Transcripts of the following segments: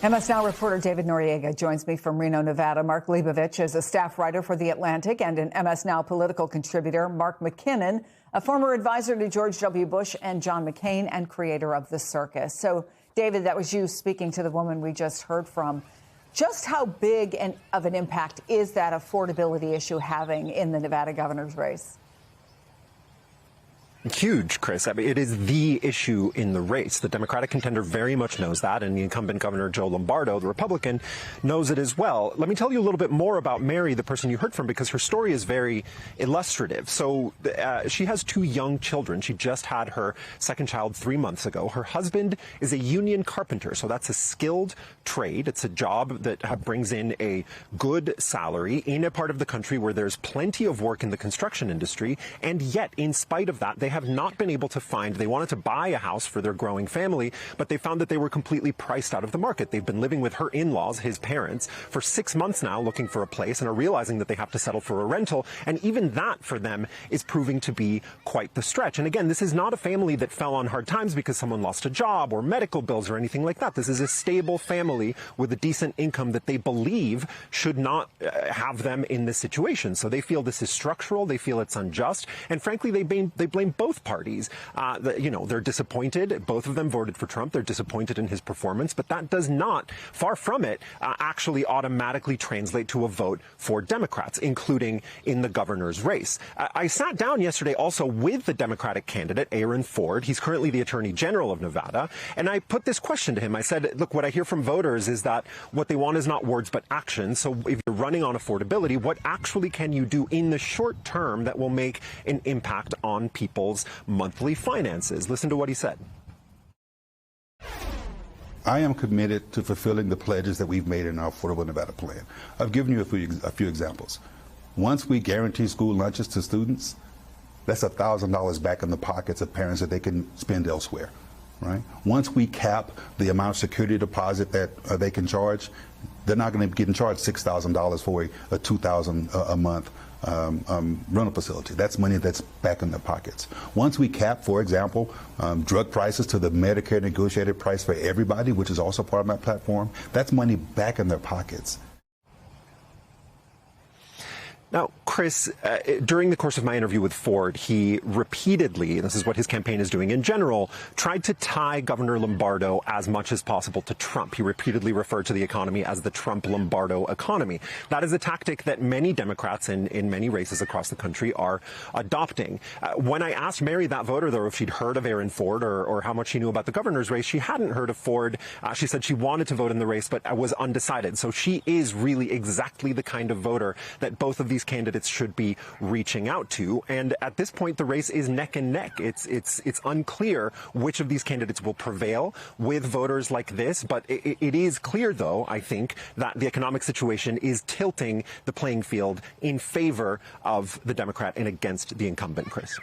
MS Now reporter David Noriega joins me from Reno, Nevada. Mark Leibovich is a staff writer for The Atlantic and an MS Now political contributor. Mark McKinnon, a former advisor to George W. Bush and John McCain and creator of The Circus. So, David, that was you speaking to the woman we just heard from. Just how big of an impact is that affordability issue having in the Nevada governor's race? Huge, Chris. I mean, it is the issue in the race. The Democratic contender very much knows that, and the incumbent governor, Joe Lombardo, the Republican, knows it as well. Let me tell you a little bit more about Mary, the person you heard from, because her story is very illustrative. So she has 2 young children. She just had her second child 3 months ago. Her husband is a union carpenter, so that's a skilled trade. It's a job that brings in a good salary in a part of the country where there's plenty of work in the construction industry, and yet, in spite of that, they have not been able to find, they wanted to buy a house for their growing family, but they found that they were completely priced out of the market. They've been living with her in-laws, his parents, for 6 months now looking for a place and are realizing that they have to settle for a rental. And even that for them is proving to be quite the stretch. And again, this is not a family that fell on hard times because someone lost a job or medical bills or anything like that. This is a stable family with a decent income that they believe should not have them in this situation. So they feel this is structural. They feel it's unjust. And frankly, they blame both parties. They're disappointed. Both of them voted for Trump. They're disappointed in his performance, but that does not, far from it, actually automatically translate to a vote for Democrats, including in the governor's race. I sat down yesterday also with the Democratic candidate, Aaron Ford. He's currently the Attorney General of Nevada. And I put this question to him. I said, look, what I hear from voters is that what they want is not words, but action. So if you're running on affordability, what actually can you do in the short term that will make an impact on people's monthly finances? Listen to what he said. I am committed to fulfilling the pledges that we've made in our Affordable Nevada plan. I've given you a few examples. Once we guarantee school lunches to students, that's $1,000 back in the pockets of parents that they can spend elsewhere. Right? Once we cap the amount of security deposit that they can charge, they're not going to be getting charged $6,000 for a $2,000 a month rental facility. That's money that's back in their pockets. Once we cap, for example, drug prices to the Medicare negotiated price for everybody, which is also part of my platform, that's money back in their pockets. Now, Chris, during the course of my interview with Ford, he repeatedly, and this is what his campaign is doing in general, tried to tie Governor Lombardo as much as possible to Trump. He repeatedly referred to the economy as the Trump-Lombardo economy. That is a tactic that many Democrats in many races across the country are adopting. When I asked Mary, that voter, though, if she'd heard of Aaron Ford or how much she knew about the governor's race, she hadn't heard of Ford. She said she wanted to vote in the race, but was undecided. So she is really exactly the kind of voter that both of these candidates should be reaching out to. And at this point, the race is neck and neck. It's unclear which of these candidates will prevail with voters like this. But it is clear, though, I think, that the economic situation is tilting the playing field in favor of the Democrat and against the incumbent, Chris.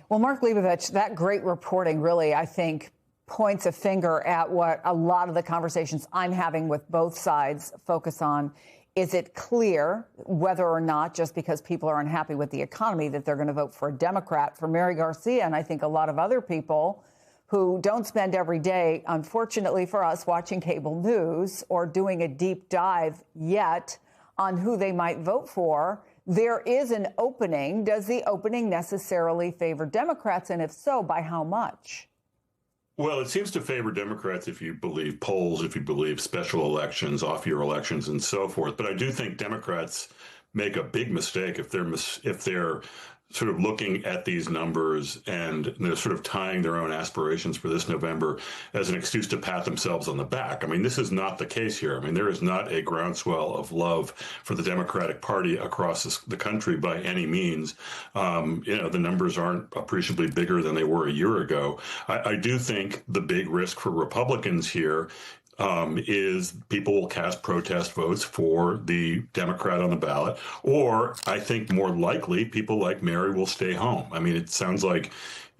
Well, Mark Leibovich, that great reporting really, I think, points a finger at what a lot of the conversations I'm having with both sides focus on. Is it clear whether or not, just because people are unhappy with the economy, that they're going to vote for a Democrat? For Mary Garcia, and I think a lot of other people who don't spend every day, unfortunately for us, watching cable news or doing a deep dive yet on who they might vote for, there is an opening. Does the opening necessarily favor Democrats? And if so, by how much? Well, it seems to favor Democrats if you believe polls, if you believe special elections, off-year elections, and so forth. But I do think Democrats make a big mistake if they're sort of looking at these numbers and they're sort of tying their own aspirations for this November as an excuse to pat themselves on the back. I mean, this is not the case here. I mean, there is not a groundswell of love for the Democratic Party across the country by any means. The numbers aren't appreciably bigger than they were a year ago. I do think the big risk for Republicans here is people will cast protest votes for the Democrat on the ballot, or I think more likely people like Mary will stay home. I mean, it sounds like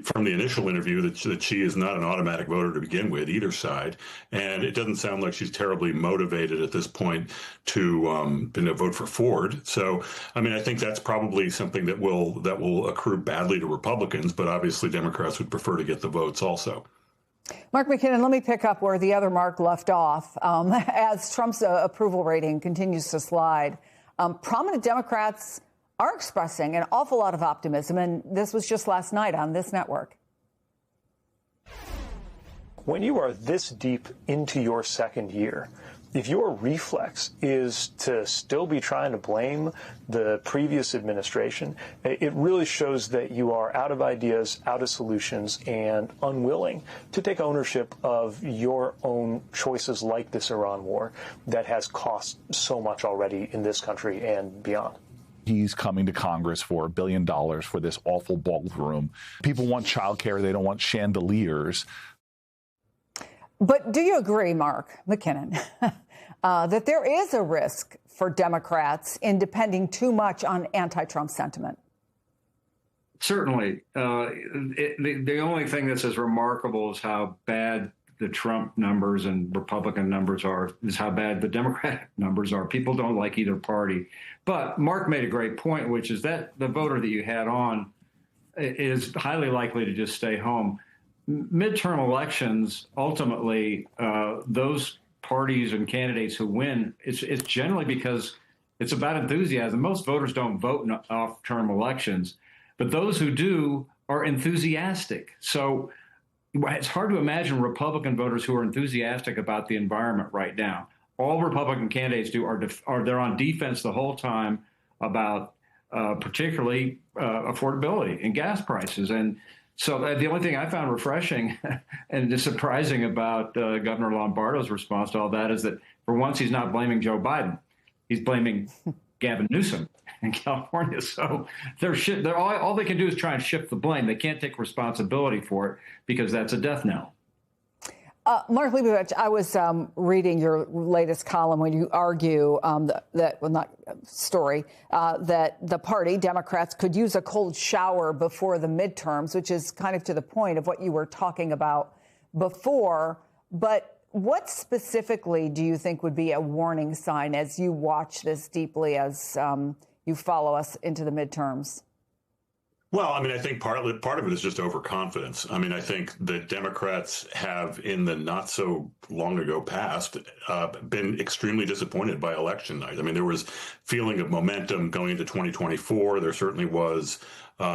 from the initial interview that she is not an automatic voter to begin with, either side, and it doesn't sound like she's terribly motivated at this point to vote for Ford. So, I mean, I think that's probably something that will accrue badly to Republicans, but obviously Democrats would prefer to get the votes also. Mark McKinnon, let me pick up where the other Mark left off. As Trump's approval rating continues to slide, prominent Democrats are expressing an awful lot of optimism, and this was just last night on this network. When you are this deep into your second year, if your reflex is to still be trying to blame the previous administration, it really shows that you are out of ideas, out of solutions, and unwilling to take ownership of your own choices like this Iran war that has cost so much already in this country and beyond. He's coming to Congress for $1 billion for this awful ballroom. People want childcare. They don't want chandeliers. But do you agree, Mark McKinnon, that there is a risk for Democrats in depending too much on anti-Trump sentiment? Certainly. The only thing that's as remarkable as how bad the Trump numbers and Republican numbers are is how bad the Democratic numbers are. People don't like either party. But Mark made a great point, which is that the voter that you had on is highly likely to just stay home. Midterm elections, ultimately, those parties and candidates who win, it's generally because it's about enthusiasm. Most voters don't vote in off-term elections, but those who do are enthusiastic. So it's hard to imagine Republican voters who are enthusiastic about the environment right now. All Republican candidates do are they're on defense the whole time about particularly affordability and gas prices. And so the only thing I found refreshing and surprising about Governor Lombardo's response to all that is that for once he's not blaming Joe Biden. He's blaming Gavin Newsom in California. So all they can do is try and shift the blame. They can't take responsibility for it because that's a death knell. Mark Leibovich, I was reading your latest column when you argue that the party, Democrats, could use a cold shower before the midterms, which is kind of to the point of what you were talking about before. But what specifically do you think would be a warning sign as you watch this deeply, as you follow us into the midterms? Well, I mean, I think part of it is just overconfidence. I mean, I think that Democrats have, in the not so long ago past, been extremely disappointed by election night. I mean, there was feeling of momentum going into 2024. There certainly was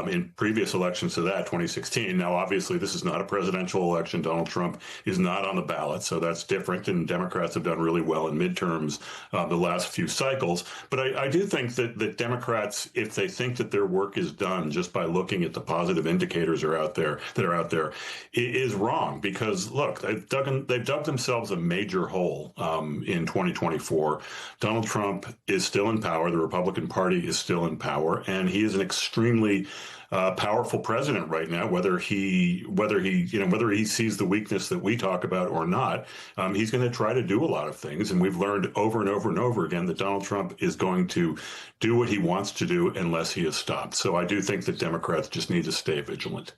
in previous elections to that, 2016. Now, obviously, this is not a presidential election. Donald Trump is not on the ballot, so that's different. And Democrats have done really well in midterms the last few cycles. But I do think that Democrats, if they think that their work is done just by looking at the positive indicators that are out there, is wrong. Because look, they've dug themselves a major hole in 2024. Donald Trump is still in power. The Republican Party is still in power, and he is an extremely powerful president right now. Whether he sees the weakness that we talk about or not, he's going to try to do a lot of things. And we've learned over and over and over again that Donald Trump is going to do what he wants to do unless he is stopped. So I do think that Democrats just need to stay vigilant.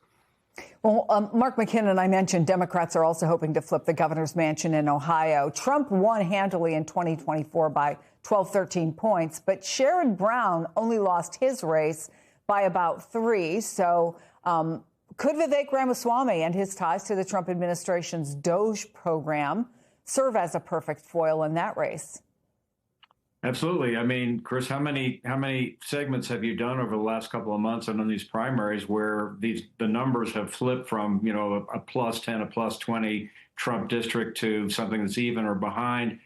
Well, Mark McKinnon, I mentioned Democrats are also hoping to flip the governor's mansion in Ohio. Trump won handily in 2024 by 12, 13 points, but Sherrod Brown only lost his race by about 3. So could Vivek Ramaswamy and his ties to the Trump administration's DOGE program serve as a perfect foil in that race? Absolutely. I mean, Chris, how many segments have you done over the last couple of months and on these primaries where the numbers have flipped from, a plus 10, a plus 20 Trump district to something that's even or behind?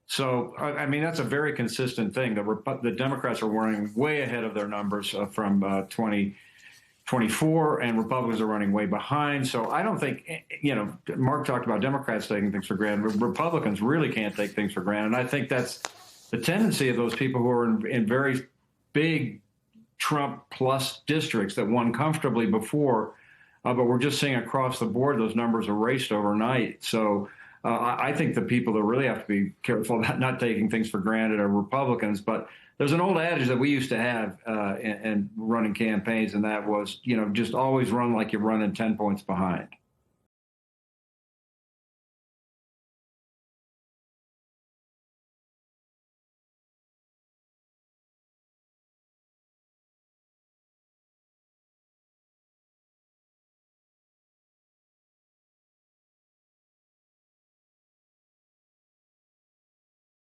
So, I mean, that's a very consistent thing. The Democrats are running way ahead of their numbers from 2024, and Republicans are running way behind. So I don't think, Mark talked about Democrats taking things for granted. Republicans really can't take things for granted. And I think that's the tendency of those people who are in very big Trump plus districts that won comfortably before. But we're just seeing across the board those numbers erased overnight. So I think the people that really have to be careful about not taking things for granted are Republicans. But there's an old adage that we used to have in running campaigns, and that was, just always run like you're running 10 points behind.